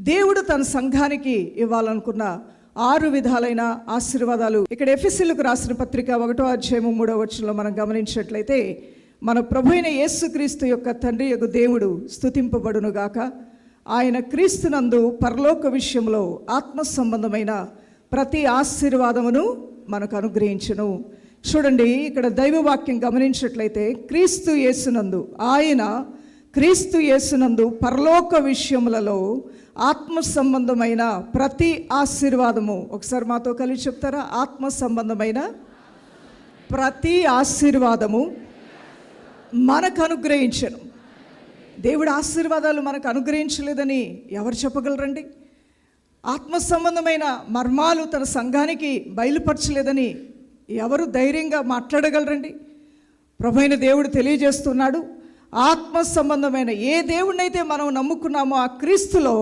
దేవుడు తన సంఘానికి ఇవ్వాలనుకున్న 6 విధాలైన ఆశీర్వాదాలు ఇక్కడ ఎఫెసీయులకు రాసిన పత్రిక 1వ అధ్యాయము 3వ వచనంలో మనం గమనించినట్లయితే, మన ప్రభు అయిన యేసుక్రీస్తు యొక్క తండ్రి యొక్క దేవుడు స్తుతింపబడును గాక. ఆయన క్రీస్తునందు పరలోక విషయంలో ఆత్మ సంబంధమైన ప్రతి ఆశీర్వాదమును మనకు అనుగ్రహించును. చూడండి, ఇక్కడ దైవవాక్యం గమనించినట్లయితే క్రీస్తు యేసునందు పరలోక విషయములలో ఆత్మ సంబంధమైన ప్రతి ఆశీర్వాదము, ఒకసారి మాతో కలిసి చెప్తారా? ఆత్మ సంబంధమైన ప్రతి ఆశీర్వాదము మనకు అనుగ్రహించను. దేవుడు ఆశీర్వాదాలు మనకు అనుగ్రహించలేదని ఎవరు చెప్పగలరండి? ఆత్మ సంబంధమైన మర్మాలు తన సంఘానికి బయలుపరచలేదని ఎవరు ధైర్యంగా మాట్లాడగలరండి? ప్రభువైన దేవుడు తెలియజేస్తున్నాడు, ఆత్మ సంబంధమైన ఏ దేవుడినైతే మనం నమ్ముకున్నామో ఆ క్రీస్తులో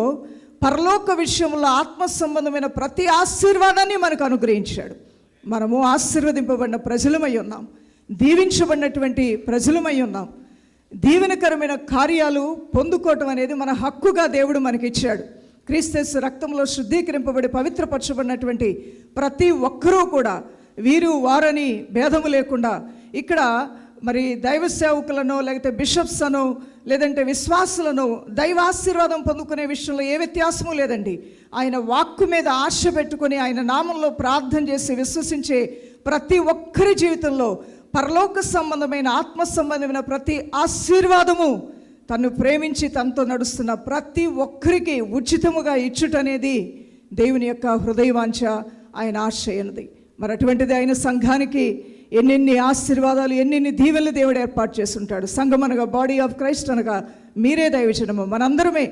పరలోక విషయంలో ఆత్మ సంబంధమైన ప్రతి ఆశీర్వాదాన్ని మనకు అనుగ్రహించాడు. మనము ఆశీర్వదింపబడిన ప్రజలమై ఉన్నాం, దీవించబడినటువంటి ప్రజలమై ఉన్నాం. దీవెనకరమైన కార్యాలు పొందుకోవటం అనేది మన హక్కుగా దేవుడు మనకిచ్చాడు. క్రీస్తు రక్తంలో శుద్ధీకరింపబడి పవిత్రపరచబడినటువంటి ప్రతి ఒక్కరూ కూడా వీరు వారని భేదము లేకుండా ఇక్కడ మరి దైవ సేవకులను లేకపోతే బిషప్స్ అనో లేదంటే విశ్వాసులను దైవాశీర్వాదం పొందుకునే విషయంలో ఏ వ్యత్యాసము లేదండి. ఆయన వాక్కు మీద ఆశ పెట్టుకొని ఆయన నామంలో ప్రార్థన చేసి విశ్వసించే ప్రతి ఒక్కరి జీవితంలో పరలోక సంబంధమైన ఆత్మ సంబంధమైన ప్రతి ఆశీర్వాదము తను ప్రేమించి తనతో నడుస్తున్న ప్రతి ఒక్కరికి ఉచితముగా ఇచ్చుటనేది దేవుని యొక్క హృదయవాంఛ, ఆయన ఆశయనది. మరి అటువంటిది ఆయన సంఘానికి ఎన్నెన్ని ఆశీర్వాదాలు, ఎన్నెన్ని దీవెనలు దేవుడు ఏర్పాటు చేస్తుంటాడు. సంఘం అనగా బాడీ ఆఫ్ క్రైస్ట్ అనగా మీరే దైవజనము, మనందరమే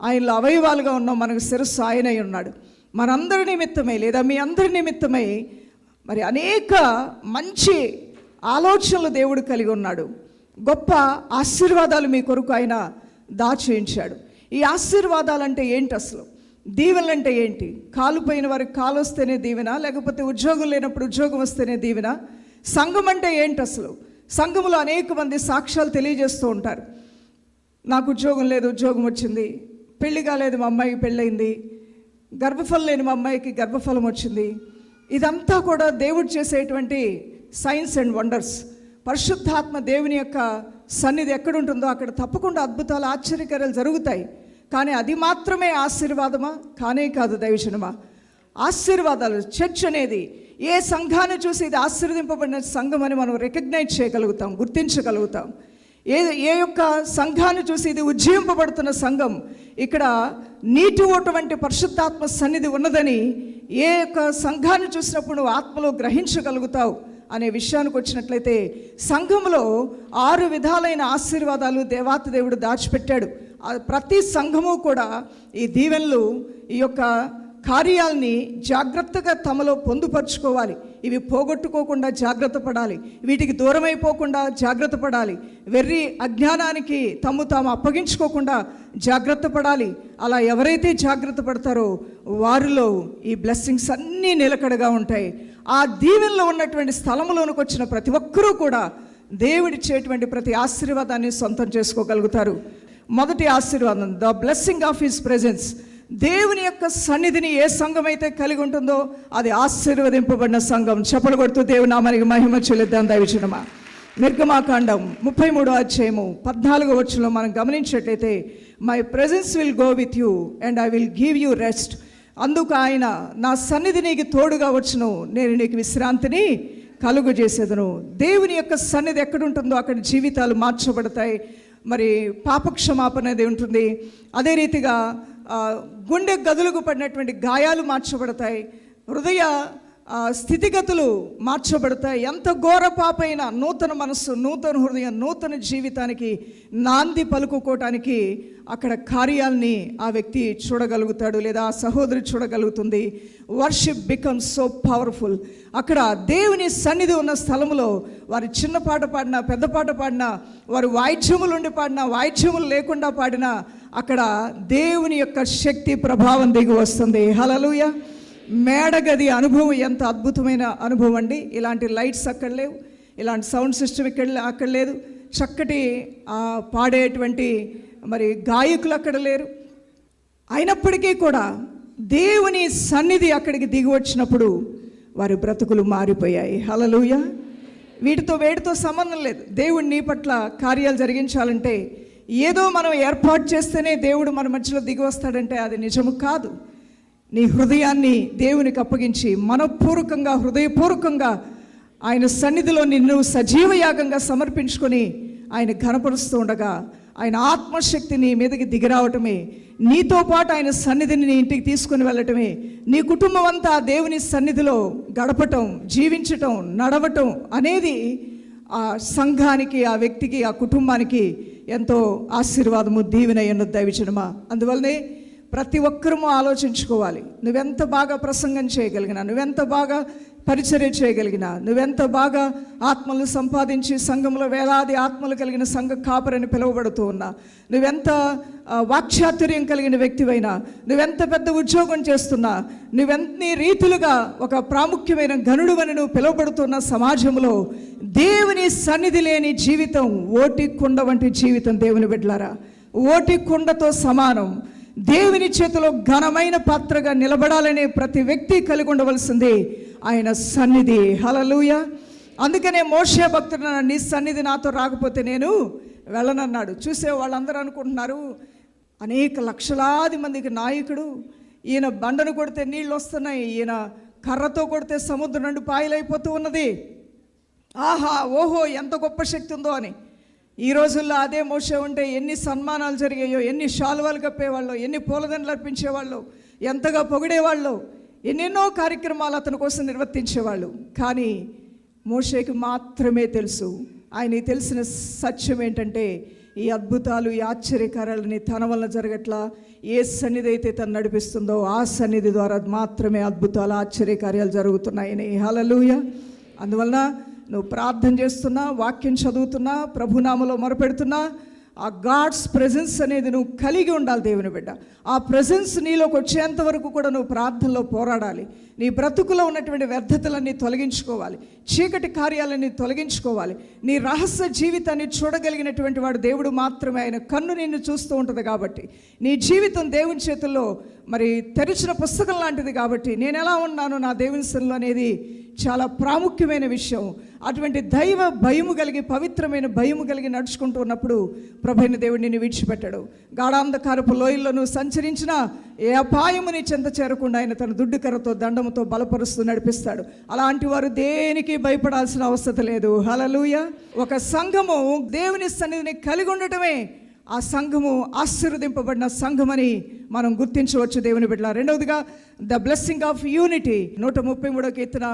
ఆయనలో అవయవాలుగా ఉన్నాం. మనకు శిరస్సు ఆయనై ఉన్నాడు. మనందరి నిమిత్తమై లేదా మీ అందరి నిమిత్తమై మరి అనేక మంచి ఆలోచనలు దేవుడు కలిగి ఉన్నాడు. గొప్ప ఆశీర్వాదాలు మీ కొరకు ఆయన దాచేయించాడు. ఈ ఆశీర్వాదాలంటే ఏంటి అసలు? దీవెనలు అంటే ఏంటి? కాలు పోయిన వారికి కాలు వస్తేనే దీవెన, లేకపోతే ఉద్యోగం లేనప్పుడు ఉద్యోగం వస్తేనే దీవెన? సంఘం అంటే ఏంటి అసలు? సంఘంలో అనేక మంది సాక్ష్యాలు తెలియజేస్తూ ఉంటారు. నాకు ఉద్యోగం లేదు, ఉద్యోగం వచ్చింది. పెళ్లి కాలేదు, మా అమ్మాయికి పెళ్ళయింది. గర్భఫలం లేని మా అమ్మాయికి గర్భఫలం వచ్చింది. ఇదంతా కూడా దేవుడు చేసేటువంటి సైన్స్ అండ్ వండర్స్. పరిశుద్ధాత్మ దేవుని యొక్క సన్నిధి ఎక్కడుంటుందో అక్కడ తప్పకుండా అద్భుతాలు, ఆశ్చర్యకార్యాలు జరుగుతాయి. కానీ అది మాత్రమే ఆశీర్వాదమా? కానే కాదు దైవజనమా. ఆశీర్వాదాలు, చర్చ్ అనేది ఏ సంఘాన్ని చూసి ఇది ఆశీర్వదింపబడిన సంఘం అని మనం రికగ్నైజ్ చేయగలుగుతాం, గుర్తించగలుగుతాం. ఏ యొక్క సంఘాన్ని చూసి ఇది ఉజ్జీవింపబడుతున్న సంఘం, ఇక్కడ నీటి ఓటు వంటి పరిశుద్ధాత్మ సన్నిధి ఉన్నదని ఏ యొక్క సంఘాన్ని చూసినప్పుడు నువ్వు ఆత్మలో గ్రహించగలుగుతావు అనే విషయానికి వచ్చినట్లయితే, సంఘంలో 6 విధాలైన ఆశీర్వాదాలు దేవాతి దేవుడు దాచిపెట్టాడు. ప్రతి సంఘము కూడా ఈ దీవెనలు, ఈ యొక్క కార్యాలని జాగ్రత్తగా తమలో పొందుపరుచుకోవాలి. ఇవి పోగొట్టుకోకుండా జాగ్రత్త పడాలి, వీటికి దూరం అయిపోకుండా జాగ్రత్త పడాలి, వెర్రి అజ్ఞానానికి తాము అప్పగించుకోకుండా జాగ్రత్త పడాలి. అలా ఎవరైతే జాగ్రత్త పడతారో వారిలో ఈ బ్లెస్సింగ్స్ అన్నీ నిలకడగా ఉంటాయి. ఆ దీవెనలో ఉన్నటువంటి స్థలంలోనికి వచ్చిన ప్రతి ఒక్కరూ కూడా దేవుడిచ్చేటువంటి ప్రతి ఆశీర్వాదాన్ని సొంతం చేసుకోగలుగుతారు. మొదటి ఆశీర్వాదం, the blessing of his presence. దేవుని యొక్క సన్నిధిని ఏ సంఘం అయితే కలిగి ఉంటుందో అది ఆశీర్వదింపబడిన సంఘం. చప్పలు కొడుతూ దేవుని నామానికి మహిమ చెల్లిద్దాం దైవజనమా. నిర్గమాకాండం 33వ అధ్యాయము 14వ వచనంలో మనం గమనించినట్లయితే, my presence will go with you and I will give you rest. అందుకు ఆయన, నా సన్నిధి నీకు తోడుగా వచ్చును, నేను నీకు విశ్రాంతిని కలుగు చేసేదను. దేవుని యొక్క సన్నిధి ఎక్కడుంటుందో అక్కడ జీవితాలు మార్చబడతాయి. మరి పాపక్షమాపణ అనేది ఉంటుంది. అదే రీతిగా గుండె గదులకు పడినటువంటి గాయాలు మార్చబడతాయి, హృదయ స్థితిగతులు మార్చబడతాయి. ఎంత ఘోర పాపైనా నూతన మనస్సు, నూతన హృదయం, నూతన జీవితానికి నాంది పలుకోవటానికి అక్కడ కార్యాలని ఆ వ్యక్తి చూడగలుగుతాడు, లేదా ఆ సహోదరి చూడగలుగుతుంది. Worship becomes so powerful. అక్కడ దేవుని సన్నిధి ఉన్న స్థలంలో వారు చిన్న పాట పాడినా, పెద్ద పాట పాడినా, వారు వాయిద్యములు ఉండి పాడినా, వాయిద్యములు లేకుండా పాడినా అక్కడ దేవుని యొక్క శక్తి ప్రభావం దిగి వస్తుంది. హల్లెలూయా. మేడగది అనుభవం ఎంత అద్భుతమైన అనుభవం అండి. ఇలాంటి లైట్స్ అక్కడ లేవు, ఇలాంటి సౌండ్ సిస్టమ్ అక్కడ లేదు, చక్కటి పాడేటువంటి మరి గాయకులు అక్కడ లేరు. అయినప్పటికీ కూడా దేవుని సన్నిధి అక్కడికి దిగి వచ్చినప్పుడు వారి బ్రతుకులు మారిపోయాయి. హల్లెలూయా. వేటితో సంబంధం లేదు. దేవుడు నీ పట్ల కార్యాలు జరిగించాలంటే ఏదో మనం ఏర్పాటు చేస్తేనే దేవుడు మన మధ్యలో దిగి వస్తాడంటే అది నిజము కాదు. నీ హృదయాన్ని దేవునికి అప్పగించి మనపూర్వకంగా హృదయపూర్వకంగా ఆయన సన్నిధిలో నిన్ను సజీవయాగంగా సమర్పించుకొని ఆయన ఘనపరుస్తూ ఉండగా ఆయన ఆత్మశక్తి నీ మీదకి దిగిరావటమే, నీతో పాటు ఆయన సన్నిధిని నీ ఇంటికి తీసుకుని వెళ్ళటమే, నీ కుటుంబం అంతా దేవుని సన్నిధిలో గడపటం, జీవించటం, నడవటం అనేది ఆ సంఘానికి, ఆ వ్యక్తికి, ఆ కుటుంబానికి ఎంతో ఆశీర్వాదము, దీవెన దైవజనమా. అందువల్లనే ప్రతి ఒక్కరూ ఆలోచించుకోవాలి. నువ్వెంత బాగా ప్రసంగం చేయగలిగినా, నువ్వెంత బాగా పరిచర్య చేయగలిగినా, నువ్వెంత బాగా ఆత్మలు సంపాదించి సంఘంలో వేలాది ఆత్మలు కలిగిన సంఘ కాపరని పిలువబడుతూ ఉన్నా, నువ్వెంత వాక్చాతుర్యం కలిగిన వ్యక్తివైనా, నువ్వెంత పెద్ద ఉద్యోగం చేస్తున్నా, నువ్వెన్ని రీతులుగా ఒక ప్రాముఖ్యమైన గనుడువని నువ్వు పిలువబడుతున్న సమాజంలో దేవుని సన్నిధి లేని జీవితం ఓటి కుండ వంటి జీవితం. దేవుని బిడ్డలారా, ఓటి కుండతో సమానం. దేవుని చేతిలో ఘనమైన పాత్రగా నిలబడాలనే ప్రతి వ్యక్తి కలిగి ఉండవలసింది ఆయన సన్నిధి. హల్లెలూయా. అందుకనే మోషే భక్తుడు, నీ సన్నిధి నాతో రాకపోతే నేను వెళ్ళనన్నాడు. చూసే వాళ్ళందరూ అనుకుంటున్నారు అనేక లక్షలాది మందికి నాయకుడు, ఈయన బండను కొడితే నీళ్ళు వస్తున్నాయి, ఈయన కర్రతో కొడితే సముద్రం నుండి పాయలైపోతూ ఉన్నది, ఆహా ఓహో ఎంత గొప్ప శక్తి ఉందో అని. ఈ రోజుల్లో అదే మోషే ఉంటే ఎన్ని సన్మానాలు జరిగాయో, ఎన్ని శాలువాలు కప్పేవాళ్ళు, ఎన్ని పూలదండలు అర్పించేవాళ్ళు, ఎంతగా పొగిడేవాళ్ళు, ఎన్నెన్నో కార్యక్రమాలు అతని కోసం నిర్వర్తించేవాళ్ళు. కానీ మోషేకి మాత్రమే తెలుసు, ఆయనకి తెలిసిన సత్యం ఏంటంటే ఈ అద్భుతాలు, ఈ ఆశ్చర్యకార్యాలని తన వల్ల జరగట్లా, ఏ సన్నిధి అయితే తను నడిపిస్తుందో ఆ సన్నిధి ద్వారా మాత్రమే అద్భుతాలు, ఆశ్చర్యకార్యాలు జరుగుతున్నాయని. హల్లెలూయా. అందువలన నువ్వు ప్రార్థన చేస్తున్నా, వాక్యం చదువుతున్నా, ప్రభునామలో మొరపెడుతున్నా, ఆ గాడ్స్ ప్రెజెన్స్ అనేది నువ్వు కలిగి ఉండాలి. దేవుని బిడ్డ, ఆ ప్రెజెన్స్ నీలోకి వచ్చేంత వరకు కూడా నువ్వు ప్రార్థనలో పోరాడాలి. నీ బ్రతుకులో ఉన్నటువంటి వ్యర్థతలన్నీ తొలగించుకోవాలి, చీకటి కార్యాలన్నీ తొలగించుకోవాలి. నీ రహస్య జీవితాన్ని చూడగలిగినటువంటి వాడు దేవుడు మాత్రమే. ఆయన కన్ను నిన్ను చూస్తూ ఉంటుంది కాబట్టి నీ జీవితం దేవుని చేతుల్లో మరి తెరిచిన పుస్తకం లాంటిది. కాబట్టి నేను ఎలా ఉన్నాను నా దేవుని సన్నిధిలో అనేది చాలా ప్రాముఖ్యమైన విషయం. అటువంటి దైవ భయము కలిగి, పవిత్రమైన భయము కలిగి నడుచుకుంటూ ఉన్నప్పుడు ప్రభువైన దేవుడు నిన్ను విడిచిపెట్టాడు. గాఢాంధకారపు లోయల్లో నువ్వు సంచరించినా ఏ అపాయము నీ చెంత చేరకుండా ఆయన తన దుడ్డు కర్రతో, దండముతో బలపరుస్తూ నడిపిస్తాడు. అలాంటి వారు దేనికి భయపడాల్సిన అవసరం లేదు. హల్లెలూయా. ఒక సంఘము దేవుని సన్నిధిని కలిగి ఉండటమే ఆ సంఘము ఆశీర్వదింపబడిన సంఘమని మనం గుర్తించవచ్చు. దేవుని బిడ్డలారా, రెండవదిగా ద బ్లెస్సింగ్ ఆఫ్ యూనిటీ. 133వ కీర్తన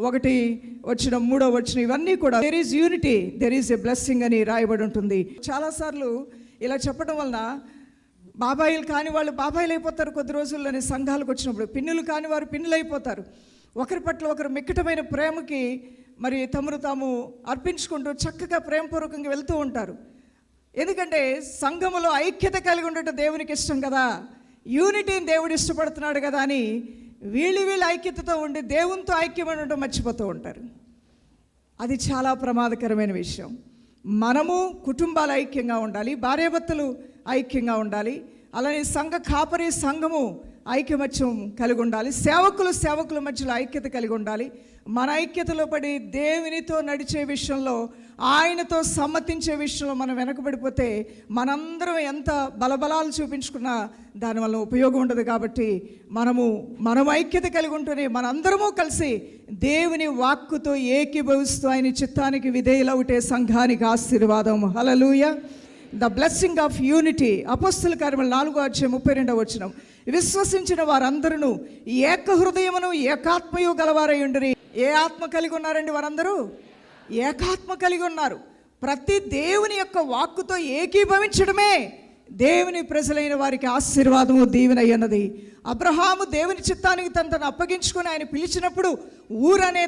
1:3 ఇవన్నీ కూడా there is unity, there is a blessing అని రాయబడి ఉంటుంది. చాలాసార్లు ఇలా చెప్పడం వలన బాబాయిలు కాని వాళ్ళు బాబాయిలు అయిపోతారు. కొద్ది రోజుల్లోనే సంఘాలకు వచ్చినప్పుడు పిన్నులు కాని వారు పిన్నులు అయిపోతారు. ఒకరి పట్ల ఒకరు మిక్కటమైన ప్రేమకి మరి తమను తాము అర్పించుకుంటూ చక్కగా ప్రేమపూర్వకంగా వెళ్తూ ఉంటారు. ఎందుకంటే సంఘములో ఐక్యత కలిగి ఉండటం దేవునికి ఇష్టం కదా, యూనిటీని దేవుడు ఇష్టపడుతున్నాడు కదా అని వీళ్ళ ఐక్యతతో ఉండి దేవునితో ఐక్యమై ఉండటం మర్చిపోతూ ఉంటారు. అది చాలా ప్రమాదకరమైన విషయం. మనము కుటుంబాలు ఐక్యంగా ఉండాలి, భార్యాభర్తలు ఐక్యంగా ఉండాలి, అలానే సంఘ కాపరి సంఘము ఐక్యమత్యం కలిగి ఉండాలి, సేవకుల మధ్యలో ఐక్యత కలిగి ఉండాలి. మన ఐక్యతలో పడి దేవునితో నడిచే విషయంలో, ఆయనతో సమ్మతించే విషయంలో మనం వెనకబడిపోతే మనందరం ఎంత బలబలాలు చూపించుకున్నా దానివల్ల ఉపయోగం ఉండదు. కాబట్టి మనం ఐక్యత కలిగి ఉంటూనే మనందరము కలిసి దేవుని వాక్కుతో ఏకీభవిస్తూ ఆయన చిత్తానికి విధేయులవుటే సంఘానికి ఆశీర్వాదం. Hallelujah. The blessing of unity. అపోస్తల కార్యములు 4:32 విశ్వసించిన వారందరూ ఏక హృదయమును ఏకాత్మయు గలవారై ఉండిరి. ఏ ఆత్మ కలిగి ఉన్నారండి వారందరూ? ఏకాత్మ కలిగి ఉన్నారు. ప్రతి దేవుని యొక్క వాక్కుతో ఏకీభవించడమే దేవుని ప్రజలైన వారికి ఆశీర్వాదము, దీవెన అన్నది. అబ్రహాము దేవుని చిత్తానికి తను అప్పగించుకొని ఆయన పిలిచినప్పుడు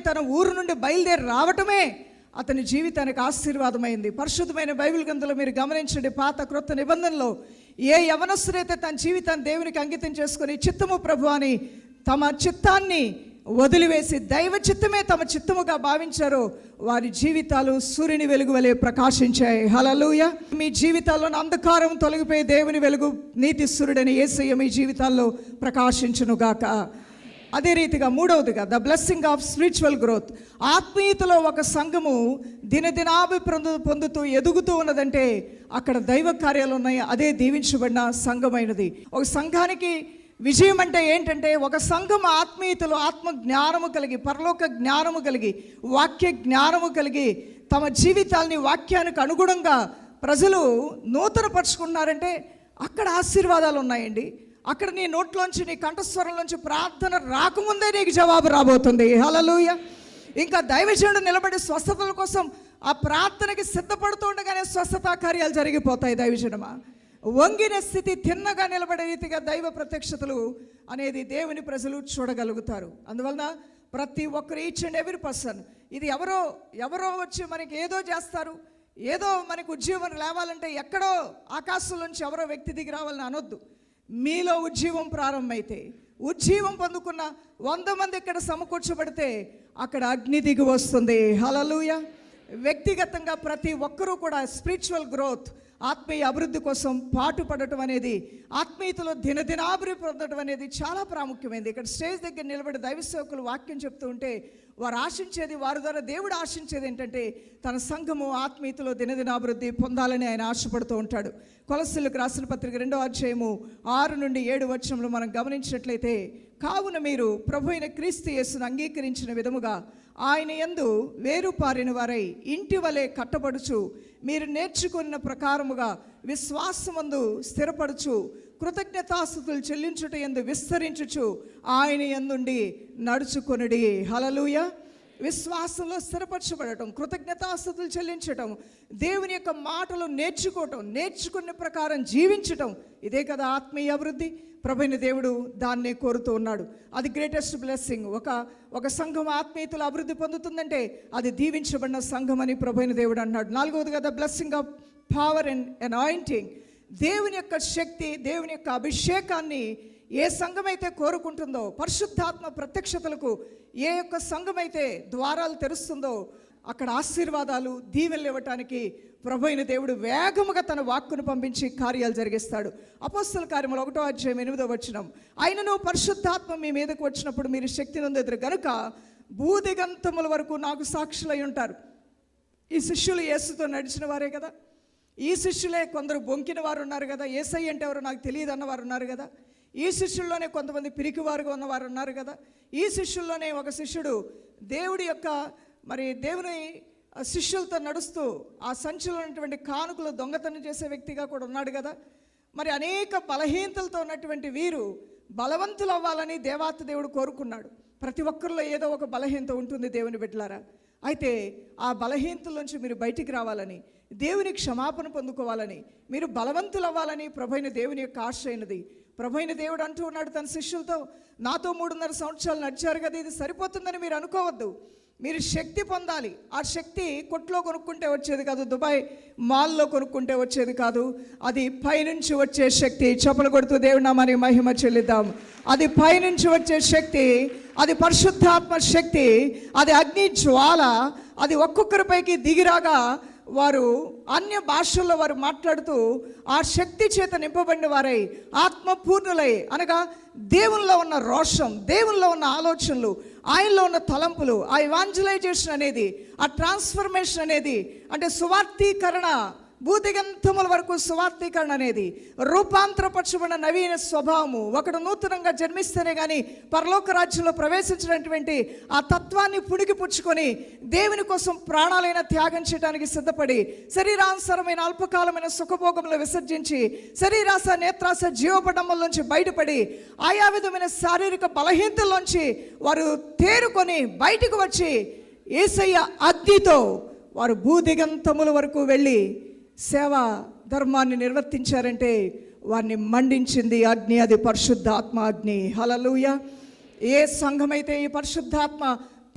తన ఊరు నుండి బయలుదేరి రావటమే అతని జీవితానికి ఆశీర్వాదమైంది. పరిశుద్ధమైన బైబిల్ గ్రంథంలో మీరు గమనించండి, పాత క్రొత్త నిబంధనలో ఏ యవనస్తుడైతే తన జీవితాన్ని దేవునికి అంకితం చేసుకొని చిత్తము ప్రభు అని తమ చిత్తాన్ని వదిలివేసి దైవ చిత్తమే తమ చిత్తముగా భావించారో వారి జీవితాలు సూర్యుని వెలుగు వలె ప్రకాశించాయి. హల్లెలూయా. మీ జీవితాల్లో అంధకారం తొలగిపోయి దేవుని వెలుగు నీతి సూర్యుడని యేసయ్య మీ జీవితాల్లో ప్రకాశించును గాక. అదే రీతిగా మూడవదిగా the blessing of spiritual growth. ఆత్మీయతలో ఒక సంఘము దినదినాభివృద్ధి పొందుతూ ఎదుగుతూ ఉన్నదంటే అక్కడ దైవ కార్యాలు ఉన్నాయి. అదే దీవించబడిన సంఘమైనది. ఒక సంఘానికి విజయం అంటే ఏంటంటే ఒక సంఘం ఆత్మీయతలో ఆత్మ జ్ఞానము కలిగి, పరలోక జ్ఞానము కలిగి, వాక్య జ్ఞానము కలిగి తమ జీవితాల్ని వాక్యానికి అనుగుణంగా ప్రజలు నూతనపరుచుకున్నారంటే అక్కడ ఆశీర్వాదాలు ఉన్నాయండి. అక్కడ నీ నోట్లోంచి, నీ కంఠస్వరంలోంచి ప్రార్థన రాకముందే నీకు జవాబు రాబోతుంది. హల్లెలూయా. ఇంకా దైవజనుడు నిలబడి స్వస్థతల కోసం ఆ ప్రార్థనకి సిద్ధపడుతూ ఉండగానే స్వస్థతా కార్యాలు జరిగిపోతాయి. దైవజనమా, వంగిన స్థితి తిన్నగా నిలబడే రీతిగా దైవ ప్రత్యక్షతలు అనేది దేవుని ప్రజలు చూడగలుగుతారు. అందువలన ప్రతి ఒక్కరు, ఈచ్ అండ్ ఎవ్రీ పర్సన్, ఇది ఎవరో వచ్చి మనకి ఏదో చేస్తారు, ఏదో మనకు ఉద్యోగం లేవాలంటే ఎక్కడో ఆకాశం నుంచి ఎవరో వ్యక్తి దిగి రావాలని అనొద్దు. మీలో ఉజ్జీవం ప్రారంభమైతే, ఉజ్జీవం పొందుకున్న 100 మంది ఇక్కడ సమకూర్చబడితే అక్కడ అగ్ని దిగి వస్తుంది. హల్లెలూయా. వ్యక్తిగతంగా ప్రతి ఒక్కరూ కూడా స్పిరిచువల్ గ్రోత్, ఆత్మీయ అభివృద్ధి కోసం పాటుపడటం అనేది, ఆత్మీయతలో దినదినాభివృద్ధి పొందడం అనేది చాలా ప్రాముఖ్యమైనది. ఇక్కడ స్టేజ్ దగ్గర నిలబడి దైవ సేవకులు వాక్యం చెప్తూ ఉంటే వారు ఆశించేది, వారి ద్వారా దేవుడు ఆశించేది ఏంటంటే తన సంఘము ఆత్మీయతలో దినదినాభివృద్ధి పొందాలని ఆయన ఆశపడుతూ ఉంటాడు. కొలస్సీలకు రాసిన పత్రిక 2వ అధ్యాయము 6 నుండి 7 వచనంలో మనం గమనించినట్లయితే, కావున మీరు ప్రభు అయిన క్రీస్తు యేసును అంగీకరించిన విధముగా ఆయన యందు వేరుపారిన వారై ఇంటి వలె కట్టబడుచు, మీరు నేర్చుకున్న ప్రకారముగా విశ్వాసమందు స్థిరపడుచు, కృతజ్ఞతాస్తుతులు చెల్లించుట యందు విస్తరించుచు ఆయన యందుండి నడుచుకొనుడి. హల్లెలూయా. విశ్వాసంలో స్థిరపరచబడటం, కృతజ్ఞతాస్తుతులు చెల్లించటం, దేవుని యొక్క మాటలు నేర్చుకోవటం, నేర్చుకున్న ప్రకారం జీవించటం, ఇదే కదా ఆత్మీయ అభివృద్ధి. ప్రభువైన దేవుడు దాన్నే కోరుతూ ఉన్నాడు. అది గ్రేటెస్ట్ బ్లెస్సింగ్. ఒక సంఘం ఆత్మీయతలో అభివృద్ధి పొందుతుందంటే అది దీవించబడిన సంఘం అని ప్రభువైన దేవుడు అన్నాడు. 4వది కదా blessing of power and anointing. దేవుని యొక్క శక్తి, దేవుని యొక్క అభిషేకాన్ని ఏ సంఘం అయితే కోరుకుంటుందో, పరిశుద్ధాత్మ ప్రత్యక్షతలకు ఏ యొక్క సంఘం అయితే ద్వారాలు తెరుస్తుందో అక్కడ ఆశీర్వాదాలు, దీవెనలు ఇవ్వటానికి ప్రభువైన దేవుడు వేగముగా తన వాక్కును పంపించి కార్యాలు జరిగిస్తాడు. అపోస్తల కార్యములు 1వ అధ్యాయం 8వ వచనం, ఆయనను పరిశుద్ధాత్మ మీ మీదకు వచ్చినప్పుడు మీరు శక్తి నొందెదరు గనుక భూదిగంతముల వరకు నాకు సాక్షులై ఉంటారు. ఈ శిష్యులు యేసుతో నడిచిన వారే కదా. ఈ శిష్యులే కొందరు బొంకిన వారు ఉన్నారు కదా. యేసయ్య అంటే ఎవరో నాకు తెలియదు అన్నవారు ఉన్నారు కదా. ఈ శిష్యుల్లోనే కొంతమంది పిరికివారుగా ఉన్నవారు ఉన్నారు కదా. ఈ శిష్యుల్లోనే ఒక శిష్యుడు దేవుని శిష్యులతో నడుస్తూ ఆ సంచిలో ఉన్నటువంటి కానుకలు దొంగతనం చేసే వ్యక్తిగా కూడా ఉన్నాడు కదా. మరి అనేక బలహీనతలతో ఉన్నటువంటి వీరు బలవంతులు అవ్వాలని దేవాతి దేవుడు కోరుకున్నాడు. ప్రతి ఒక్కరిలో ఏదో ఒక బలహీనత ఉంటుంది దేవుని బిడ్డలారా. అయితే ఆ బలహీనతలోంచి మీరు బయటికి రావాలని, దేవుని క్షమాపణ పొందుకోవాలని, మీరు బలవంతులు అవ్వాలని ప్రభువైన దేవుని యొక్క ఆశ అయినది. ప్రభువైన దేవుడు అంటూ ఉన్నాడు తన శిష్యులతో, నాతో 3.5 సంవత్సరాలు నడిచారు కదా, ఇది సరిపోతుందని మీరు అనుకోవద్దు. మీరు శక్తి పొందాలి. ఆ శక్తి కొట్లో కొనుక్కుంటే వచ్చేది కాదు, దుబాయ్ మాల్లో కొనుక్కుంటే వచ్చేది కాదు. అది పైనుంచి వచ్చే శక్తి. చప్పలు కొడుతూ దేవుడి నామానికి మహిమ చెల్లిద్దాం. అది పైనుంచి వచ్చే శక్తి, అది పరిశుద్ధాత్మ శక్తి, అది అగ్ని జ్వాల. అది ఒక్కొక్కరిపైకి దిగిరాగా వారు అన్య భాషల్లో వారు మాట్లాడుతూ ఆ శక్తి చేత నింపబడిన వారై ఆత్మపూర్ణులై, అనగా దేవునిలో ఉన్న రోషం, దేవునిలో ఉన్న ఆలోచనలు, ఆయనలో ఉన్న తలంపులు, ఆ ఇవాంజలైజేషన్ అనేది, ఆ ట్రాన్స్ఫర్మేషన్ అనేది, అంటే సువార్తీకరణ, భూదిగంతముల వరకు సువార్తీకరణ అనేది, రూపాంతరపరచబడిన నవీన స్వభావము. ఒకడు నూతనంగా జన్మిస్తేనే కానీ పరలోక రాజ్యంలో ప్రవేశించినటువంటి ఆ తత్వాన్ని పుణికి పుచ్చుకొని దేవుని కోసం ప్రాణాలైన త్యాగం చేయడానికి సిద్ధపడి శరీరానుసరమైన అల్పకాలమైన సుఖభోగంలో విసర్జించి శరీరాశ, నేత్రాశ, జీవపడమ్మల నుంచి బయటపడి ఆయా విధమైన శారీరక బలహీనతల్లోంచి వారు తేరుకొని బయటకు వచ్చి యేసయ్య అగ్నితో వారు భూదిగంతముల వరకు వెళ్ళి సేవా ధర్మాన్ని నిర్వర్తించారంటే వారిని మండించింది అగ్ని. అది పరిశుద్ధాత్మ అగ్ని. హల్లెలూయా. ఏ సంఘమైతే ఈ పరిశుద్ధాత్మ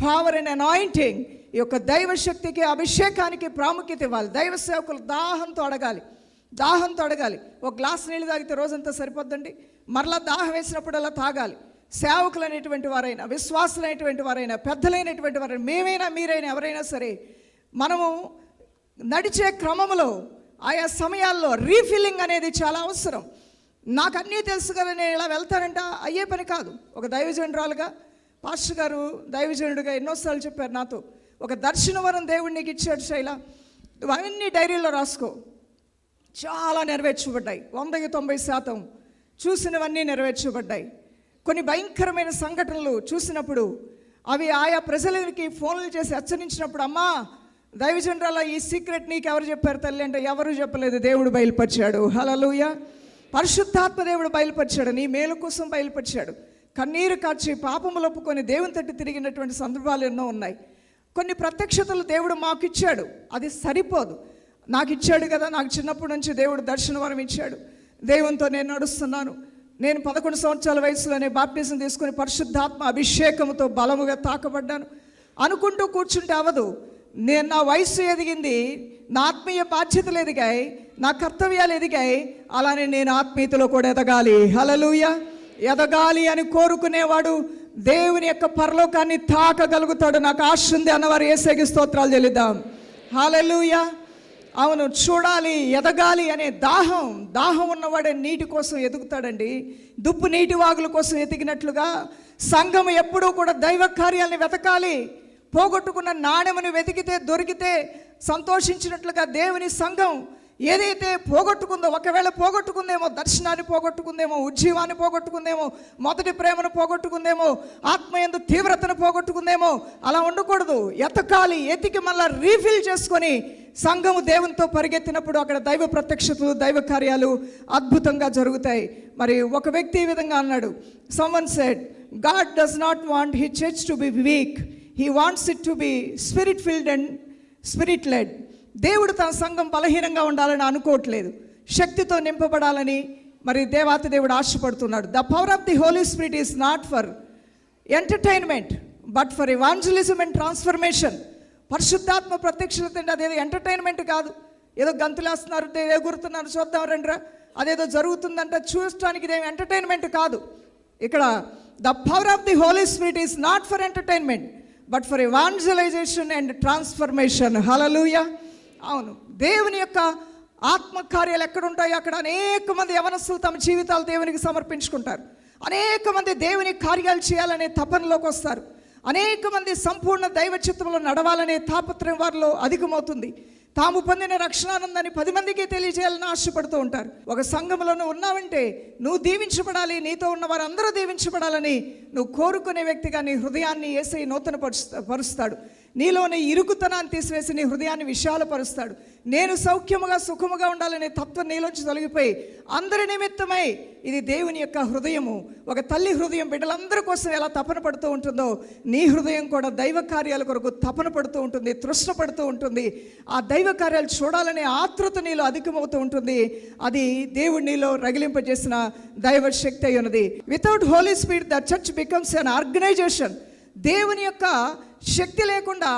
పవర్ అండ్ అనాయింటింగ్, ఈ యొక్క దైవశక్తికి, అభిషేకానికి ప్రాముఖ్యత ఇవ్వాలి. దైవ సేవకులు దాహంతో అడగాలి. ఒక గ్లాస్ నీళ్ళు తాగితే రోజంతా సరిపోద్దండి. మరలా దాహం వేసినప్పుడల్లా తాగాలి. సేవకులు అనేటువంటి వారైనా, విశ్వాసులైనటువంటి వారైనా, పెద్దలైనటువంటి వారైనా, మేమైనా మీరైనా ఎవరైనా సరే, మనము నడిచే క్రమంలో ఆయా సమయాల్లో రీఫిల్లింగ్ అనేది చాలా అవసరం. నాకు అన్నీ తెలుసు కదా, నేను ఇలా వెళ్తానంట అయ్యే పని కాదు. ఒక దైవజనురాలుగా పాస్టర్ గారు దైవజనుడిగా ఎన్నోసార్లు చెప్పారు నాతో, ఒక దర్శన వరం దేవుడు నీకు ఇచ్చాడు శైల, నువ్వు అవన్నీ డైరీలో రాసుకో. చాలా నెరవేర్చబడ్డాయి, 100కి 90% చూసినవన్నీ నెరవేర్చబడ్డాయి. కొన్ని భయంకరమైన సంఘటనలు చూసినప్పుడు అవి ఆయా ప్రజలకి ఫోన్లు చేసి హెచ్చరించినప్పుడు, అమ్మా దైవజనరాల ఈ సీక్రెట్ నీకు ఎవరు చెప్పారు తల్లి అంటే, ఎవరు చెప్పలేదు, దేవుడు బయలుపరిచాడు. హల్లెలూయా. పరిశుద్ధాత్మ దేవుడు బయలుపరిచాడు, నీ మేలు కోసం బయలుపరిచాడు. కన్నీరు కార్చి పాపములు ఒప్పుకొని దేవుని తట్టు తిరిగినటువంటి సందర్భాలు ఎన్నో ఉన్నాయి. కొన్ని ప్రత్యక్షతలు దేవుడు మాకు ఇచ్చాడు, అది సరిపోదు. నాకు ఇచ్చాడు కదా, నాకు చిన్నప్పటి నుంచి దేవుడు దర్శన వరం ఇచ్చాడు, దేవునితో నేను నడుస్తున్నాను. నేను 11 సంవత్సరాల వయసులోనే బాప్టిజం తీసుకుని పరిశుద్ధాత్మ అభిషేకంతో బలముగా తాకబడ్డాను అనుకుంటూ కూర్చుంటే అవదు. నేను నా వయసు ఎదిగింది, నా ఆత్మీయ బాధ్యతలు ఎదిగాయి, నా కర్తవ్యాలు ఎదిగాయి, అలానే నేను ఆత్మీయతలో కూడా ఎదగాలి. హల్లెలూయా. ఎదగాలి అని కోరుకునేవాడు దేవుని యొక్క పరలోకాన్ని తాకగలుగుతాడు. నాకు ఆశ ఉంది అన్నవారు యేసుకి స్తోత్రాలు చెల్లిద్దాం. హల్లెలూయా. అవును, చూడాలి, ఎదగాలి అనే దాహం ఉన్నవాడే నీటి కోసం ఎదుగుతాడండి. దుప్పు నీటి వాగుల కోసం ఎదిగినట్లుగా సంఘం ఎప్పుడూ కూడా దైవ కార్యాలను వెతకాలి. పోగొట్టుకున్న నాణెమును వెతికితే దొరికితే సంతోషించినట్లుగా దేవుని సంఘం ఏదైతే పోగొట్టుకుందో, ఒకవేళ పోగొట్టుకుందేమో, దర్శనాన్ని పోగొట్టుకుందేమో, ఉజ్జీవాన్ని పోగొట్టుకుందేమో, మొదటి ప్రేమను పోగొట్టుకుందేమో, ఆత్మయందు తీవ్రతను పోగొట్టుకుందేమో, అలా ఉండకూడదు. ఎతకాలి, ఎతికి మళ్ళీ రీఫిల్ చేసుకొని సంఘము దేవునితో పరిగెత్తినప్పుడు అక్కడ దైవ ప్రత్యక్షతలు, దైవ కార్యాలు అద్భుతంగా జరుగుతాయి. మరి ఒక వ్యక్తి ఈ విధంగా అన్నాడు, someone said, God does not want his church to be weak, he wants it to be spirit filled and spirit led. దేవుడు తన సంఘం బలహీనంగా ఉండాలని అనుకోవట్లేదు, శక్తితో నింపబడాలని మరి దేవాతి దేవుడు ఆశపడుతున్నాడు. The power of the Holi spirit is not for entertainment but for evangelism and transformation. పరిశుద్ధాత్మ ప్రత్యక్షత అంటే అదేదో ఎంటర్టైన్మెంట్ కాదు, ఏదో గంతులేస్తున్నారు, ఎగురుతున్నారు, చూద్దాం రండిరా, అదేదో జరుగుతుందంట చూడటానికి ఇదేం ఎంటర్టైన్మెంట్ కాదు. ఇక్కడ the power of the Holi spirit is not for entertainment but for evangelisation and transformation. Hallelujah. అవును, దేవుని యొక్క ఆత్మకార్యాలు ఎక్కడ ఉంటాయో అక్కడ అనేక మంది యవనస్తులు తమ జీవితాలు దేవునికి సమర్పించుకుంటారు. అనేక మంది దేవుని కార్యాలు చేయాలనే తపనలోకి వస్తారు. అనేక మంది సంపూర్ణ దైవ చిత్తంలో నడవాలనే తాపత్రయం వారిలో అధికమవుతుంది. తాము పొందిన రక్షణానందాన్ని 10 మందికి తెలియజేయాలని ఆశపడుతూ ఉంటారు. ఒక సంఘంలో ఉన్నావంటే నువ్వు దీవించబడాలి, నీతో ఉన్న వారు అందరూ దీవించబడాలని నువ్వు కోరుకునే వ్యక్తిగా నీ హృదయాన్ని యేసయ్య నూతన పరుస్తాడు. నీలోని ఇరుకుతనాన్ని తీసివేసి నీ హృదయాన్ని విశాలపరుస్తాడు. నేను సౌఖ్యముగా సుఖముగా ఉండాలనే తత్వం నీలోంచి తొలగిపోయి అందరి నిమిత్తమై, ఇది దేవుని యొక్క హృదయము. ఒక తల్లి హృదయం బిడ్డలందరి కోసం ఎలా తపన పడుతూ ఉంటుందో నీ హృదయం కూడా దైవ కార్యాల కొరకు తపన పడుతూ ఉంటుంది, తృష్ణ పడుతూ ఉంటుంది. ఆ దైవ కార్యాలు చూడాలనే ఆతృత నీలో అధికమవుతూ ఉంటుంది. అది దేవుడి నీలో రగిలింపజేసిన దైవ శక్తి అయి ఉన్నది. Without Holi spirit the church becomes an organisation. దేవుని యొక్క శక్తి లేకుండా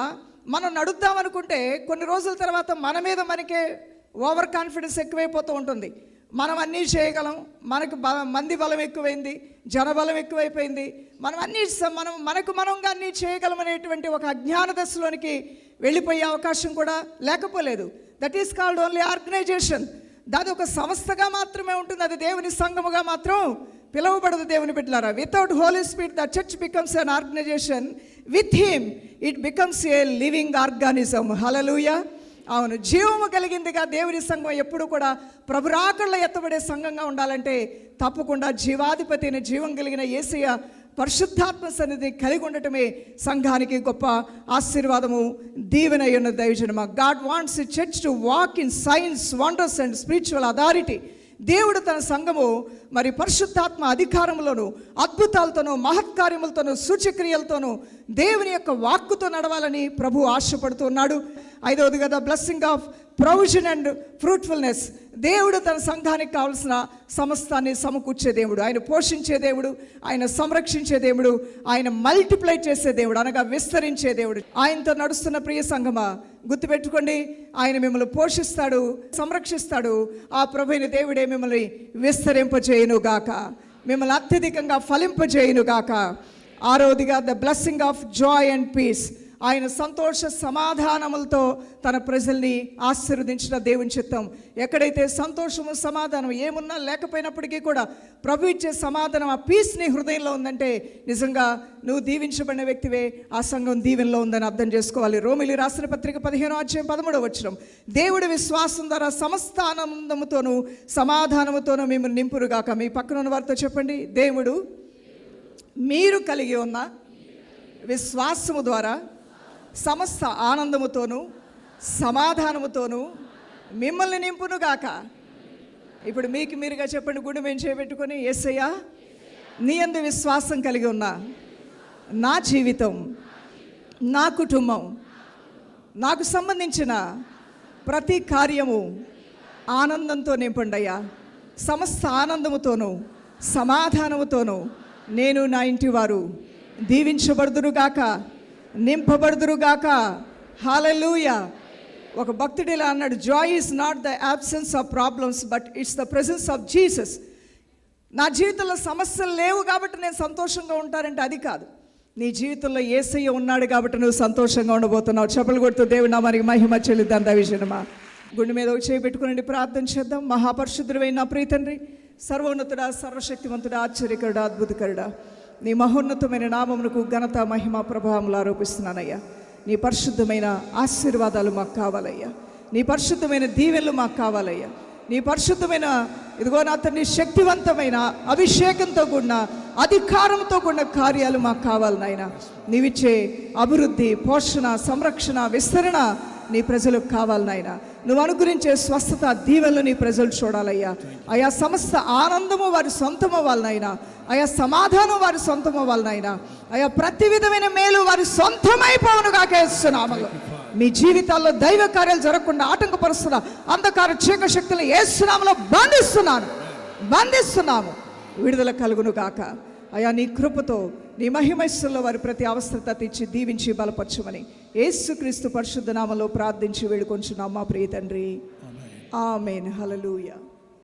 మనం నడుద్దామనుకుంటే కొన్ని రోజుల తర్వాత మన మీద మనకే ఓవర్ కాన్ఫిడెన్స్ ఎక్కువైపోతూ ఉంటుంది. మనం అన్నీ చేయగలం, మనకు మంది బలం ఎక్కువైంది, జనబలం ఎక్కువైపోయింది, మనకు మనంగా అన్నీ చేయగలం అనేటువంటి ఒక అజ్ఞాన దశలోనికి వెళ్ళిపోయే అవకాశం కూడా లేకపోలేదు. That is called only organisation. దాని ఒక సంస్థగా మాత్రమే ఉంటుంది, అది దేవుని సంఘముగా మాత్రం పిలువబడదు. దేవుని బిడ్డలారా, without Holi spirit the church becomes an organisation, with him it becomes a living organism. Hallelujah. అవును, జీవము కలిగిందిగా దేవుని సంఘం ఎప్పుడు కూడా ప్రభు రాకడలో ఎత్తబడే సంఘంగా ఉండాలంటే తప్పకుండా జీవాధిపతి అయిన జీవం కలిగిన యేసయ్య పరిశుద్ధాత్మ సన్నిధిని కలిగి ఉండటమే సంఘానికి గొప్ప ఆశీర్వాదము, దీవెన ఉన్న దైవజనమా. God wants a church to walk in signs, wonders and spiritual authority. దేవుడు తన సంఘము మరి పరిశుద్ధాత్మ అధికారంలోను, అద్భుతాలతోనూ, మహత్కార్యములతోనూ, సూచక్రియలతోనూ దేవుని యొక్క వాక్కుతో నడవాలని ప్రభు ఆశపడుతూ ఉన్నాడు. 5వది కదా, blessing of provision and fruitfulness. దేవుడు తన సంఘానికి కావాల్సిన సమస్తాన్ని సమకూర్చే దేవుడు, ఆయన పోషించే దేవుడు, ఆయన సంరక్షించే దేవుడు, ఆయన మల్టిప్లై చేసే దేవుడు, అనగా విస్తరించే దేవుడు. ఆయనతో నడుస్తున్న ప్రియ సంఘమా, గుర్తుపెట్టుకోండి, ఆయన మిమ్మల్ని పోషిస్తాడు, సంరక్షిస్తాడు. ఆ ప్రభువైన దేవుడే మిమ్మల్ని విస్తరింపచేయును గాక. మిమ్మల్ని అత్యధికంగా ఫలింపజేయునుగాక. ఆరోదిగా the blessing of joy and peace, ఆయన సంతోష సమాధానములతో తన ప్రజల్ని ఆశీర్వదించిన దేవుని చిత్తం. ఎక్కడైతే సంతోషము సమాధానం ఏమున్నా లేకపోయినప్పటికీ కూడా ప్రభు ఇచ్చే సమాధానం, ఆ పీస్ నీ హృదయంలో ఉందంటే నిజంగా నువ్వు దీవించబడిన వ్యక్తివే, ఆ సంఘం దీవెనలో ఉందని అర్థం చేసుకోవాలి. రోమిలి రాసిన పత్రిక 15:13 దేవుడి విశ్వాసం ద్వారా సమస్త ఆనందముతోనూ సమాధానముతోనూ మిమ్మల్ని నింపురుగాక. మీ పక్కన ఉన్న వారితో చెప్పండి, దేవుడు మీరు కలిగి ఉన్న విశ్వాసము ద్వారా సమస్త ఆనందముతోనూ సమాధానముతోనూ మిమ్మల్ని నింపునుగాక. ఇప్పుడు మీకు మీరుగా చెప్పండి, గుడి మేము చేపెట్టుకొని, యేసయ్యా నీ యందు విశ్వాసం కలిగి ఉన్న నా జీవితం, నా కుటుంబం, నాకు సంబంధించిన ప్రతి కార్యము ఆనందంతో నింపండయ్యా. సమస్త ఆనందముతోనూ సమాధానముతోనూ నేను నా ఇంటి వారు దీవించబడుదురుగాక, నింపబడుదురుగాక. హల్లెలూయా. ఒక భక్తుడు ఇలా అన్నాడు, Joy is not the absence of problems but it's the presence of Jesus. నా జీవితంలో సమస్యలు లేవు కాబట్టి నేను సంతోషంగా ఉంటానంటే అది కాదు. నీ జీవితంలో యేసయ్య ఉన్నాడు కాబట్టి నువ్వు సంతోషంగా ఉండబోతున్నావు. చెప్పులు కొడుతూ దేవుని నామానికి మహిమ చెల్లిద్దాం. దైవజనమా, గుండె మీద ఒక చేయి పెట్టుకుని ప్రార్థన చేద్దాం. మహాపరిశుద్ధుడైన నా ప్రియ తండ్రి, సర్వోన్నతుడా, సర్వశక్తివంతుడా, ఆశ్చర్యకరుడా, అద్భుతకరుడా, నీ మహోన్నతమైన నామమునకు ఘనత, మహిమ, ప్రభావములు ఆరోపిస్తున్నానయ్యా. నీ పరిశుద్ధమైన ఆశీర్వాదాలు మాకు కావాలయ్యా. నీ పరిశుద్ధమైన దీవెనలు మాకు కావాలయ్యా. నీ పరిశుద్ధమైన ఇదిగో నా తండ్రి శక్తివంతమైన అభిషేకంతో కూడిన అధికారంతో కూడిన కార్యాలు మాకు కావాలి నాయన. నీవిచ్చే అభివృద్ధి, పోషణ, సంరక్షణ, విస్తరణ నీ ప్రజలకు కావాలి నాయన. నువ్వు అనుగ్రహించే స్వస్థత, దీవెనలు నీ ప్రజలు చూడాలయ్యా. ఆయా సమస్త ఆనందము వారి సొంతం అవ్వాలనైనా, ఆయా సమాధానం వారి సొంతం అవ్వాలనైనా, ఆయా ప్రతి విధమైన మేలు వారి సొంతమైపోవును గాక యేసునామములో. మీ జీవితాల్లో దైవ కార్యాలు జరగకుండా ఆటంకపరుస్తున్న అంధకార చీకటి శక్తులను యేసునామములో బంధిస్తున్నాము. విడుదల కలుగును గాక. అయా నీ కృపతో నీ మహిమైశ్వర్యంలో వారి ప్రతి అవసరత తెచ్చి దీవించి బలపరచమని యేసుక్రీస్తు పరిశుద్ధ నామములో ప్రార్థించి వేడుకొంచున్నాం మా ప్రియ తండ్రి. ఆమేన్. హల్లెలూయా.